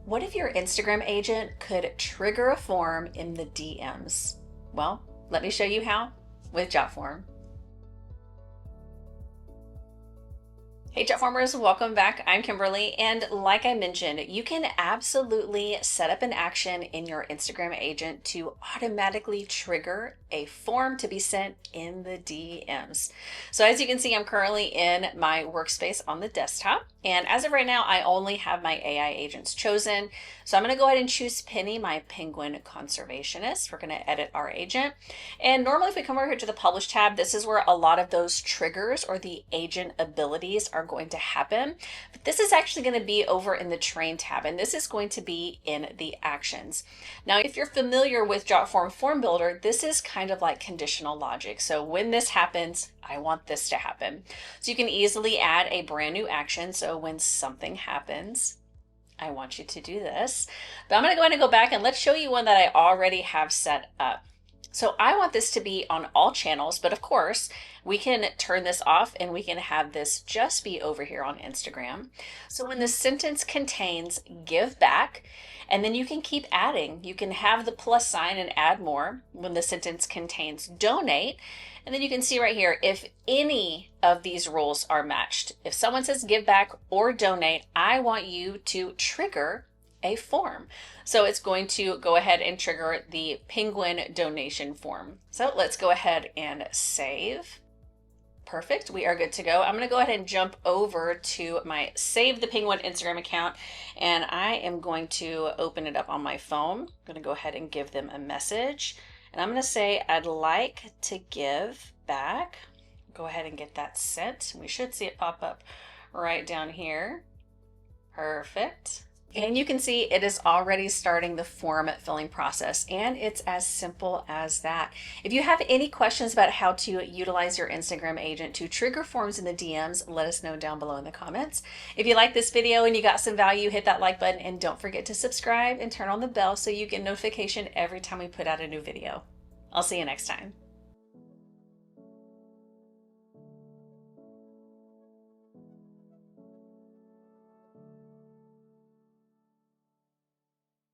What if your Instagram agent could trigger a form in the DMs? Well, let me show you how with Jotform. Hey Jotformers, welcome back. I'm Kimberly, and like I mentioned, you can absolutely set up an action in your Instagram agent to automatically trigger a form to be sent in the DMs. So as you can see, I'm currently in my workspace on the desktop, and as of right now, I only have my AI agents chosen. So I'm going to go ahead and choose Penny, my penguin conservationist. We're going to edit our agent. And normally if we come over here to the Publish tab, this is where a lot of those triggers or the agent abilities are going to happen. But this is actually going to be over in the Train tab, and this is going to be in the Actions. Now, if you're familiar with Jotform Form Builder, this is kind of like conditional logic. So when this happens, I want this to happen. So you can easily add a brand new action. So when something happens, I want you to do this. But I'm going to go ahead and go back and let's show you one that I already have set up. So I want this to be on all channels, but of course we can turn this off and we can have this just be over here on Instagram. So when the sentence contains give back, and then you can keep adding. You can have the plus sign and add more when the sentence contains donate. And then you can see right here, if any of these rules are matched, if someone says give back or donate, I want you to trigger a form. So it's going to go ahead and trigger the penguin donation form. So let's go ahead and save. Perfect, we are good to go. I'm gonna go ahead and jump over to my Save the Penguin Instagram account, and I am going to open it up on my phone. I'm gonna go ahead and give them a message, and I'm gonna say, I'd like to give back. Go ahead and get that sent. We should see it pop up right down here. Perfect. And you can see it is already starting the form filling process, and it's as simple as that. If you have any questions about how to utilize your Instagram agent to trigger forms in the DMs, let us know down below in the comments. If you like this video and you got some value, hit that like button, and don't forget to subscribe and turn on the bell so you get notification every time we put out a new video. I'll see you next time.